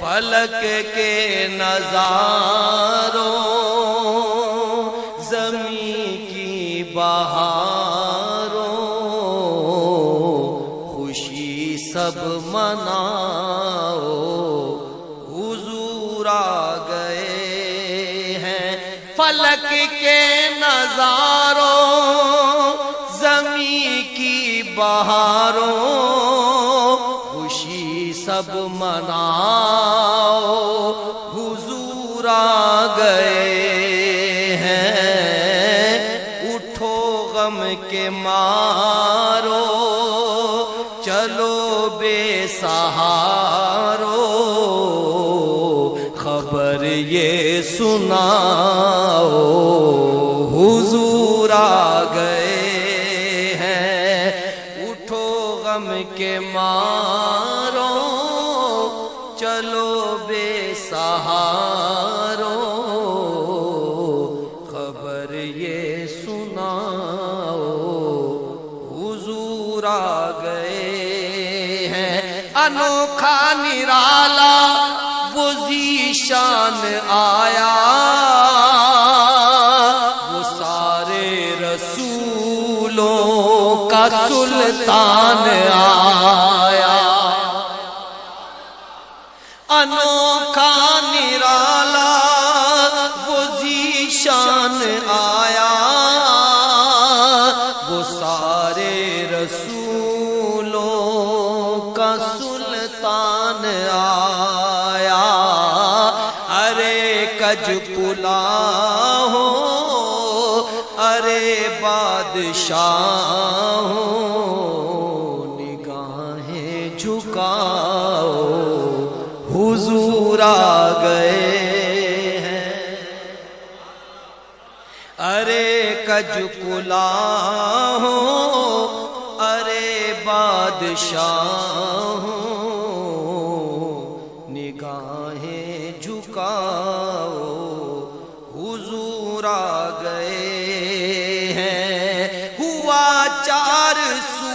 فلک کے نظاروں زمین کی بہاروں خوشی سب مناؤ حضور آ گئے ہیں فلک کے نظاروں زمین کی بہاروں خوشی سب مناؤ حضور آ گئے ہیں اٹھو غم کے مارو چلو بے سہارو خبر یہ سناؤ حضور آ گئے ہیں اٹھو غم کے مارو چلو بے سہارو خبر یہ سناؤ حضور آ گئے ہیں انوکھا نرالا وہ ذیشان آیا وہ سارے رسولوں کا سلطان آیا انوکھا نرالا وہ ذیشان آیا وہ سارے رسولوں کا سلطان آیا ارے کج پلا ہو ارے بادشاہ ہو نگاہیں جھکاؤ حضور آ گئے ہیں ارے کج کلا ہو ارے بادشاہ ہو نگاہیں جھکاؤ حضور آ گئے ہیں ہوا 400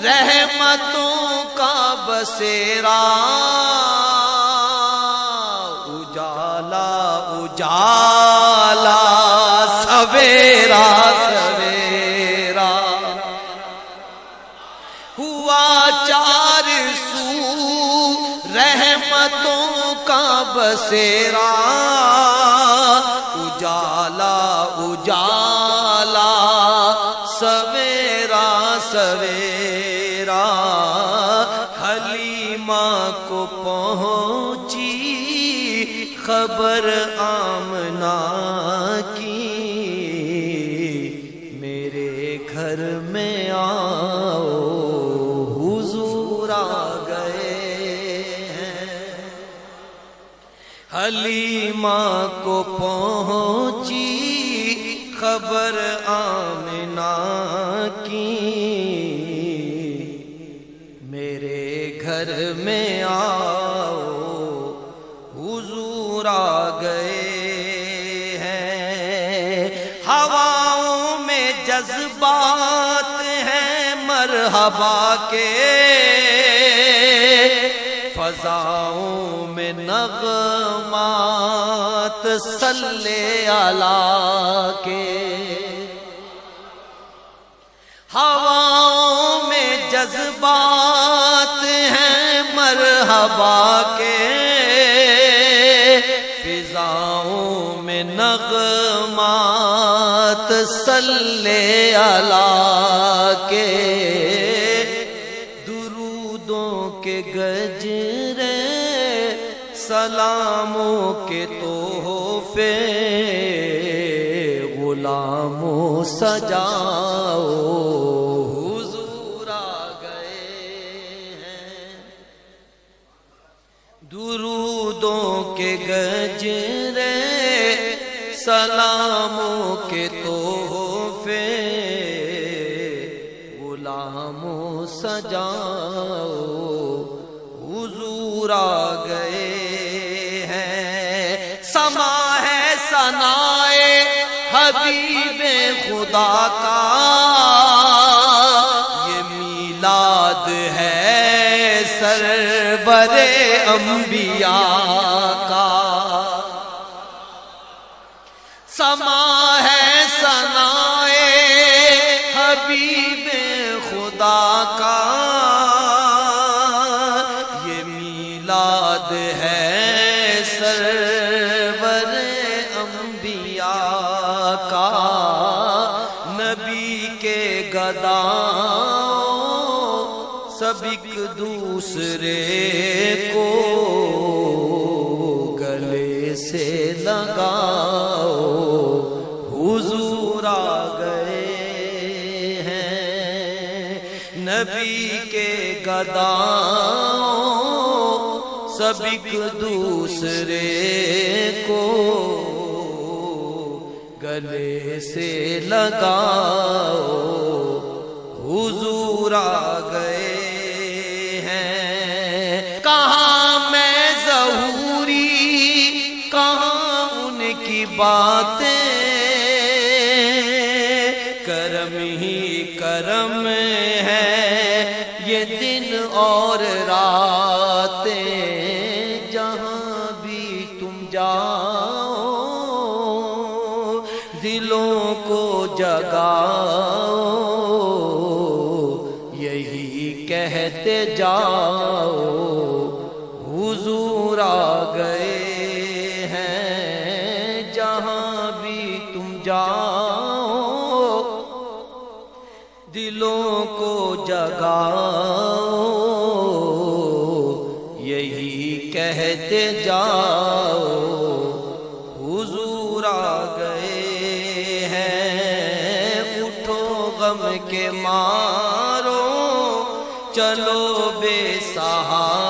رحمتوں کا بسیرا اجالا اجالا سویرا سویرا ہوا 400 رحمتوں کا بسیرا اجالا اجالا سویرا سویرا حلیمہ کو پہنچی خبر آمنہ کی میرے گھر میں آؤ حضور آ گئے ہیں حلیمہ کو پہنچی خبر آمنہ کی میرے گھر میں آؤ حضور آ گئے ہیں ہواؤں میں جذبات ہیں مرحبا کے فضاؤں میں نغمات صلی اللہ کے ہواؤں میں جذبات ہیں مرحبا کے فضاؤں میں نغمات صلی اللہ کے درودوں کے گجرے سلاموں کے تحفے غلاموں سجاؤ حضور آ گئے ہیں درودوں کے گجرے سلاموں کے تحفے غلاموں سجاؤ حضور آ گئے ہیں سما ہے ثنائے حبیب خدا کا یہ میلاد ہے سر سرور انبیاء کا سما ہے ثنائے حبیب خدا کا یہ میلاد ہے سرور انبیاء کا نبی کے گداؤں سب ایک دوسرے کو گلے سے لگاؤ حضور آ گئے ہیں نبی کے گداؤں سب ایک دوسرے کو گلے سے لگاؤ حضور آ گئے ہیں کہاں میں ظہوری کہاں ان کی باتیں کرم ہی کرم ہے یہ دن اور راتیں جہاں بھی تم جاؤ دلوں کو جگاؤ یہی کہتے جاؤ حضور آ گئے ہیں جہاں بھی تم جاؤ دلوں کو جگاؤ یہی کہتے جاؤ حضور آ گئے ہیں اٹھو غم کے مارو چلو بے سہارا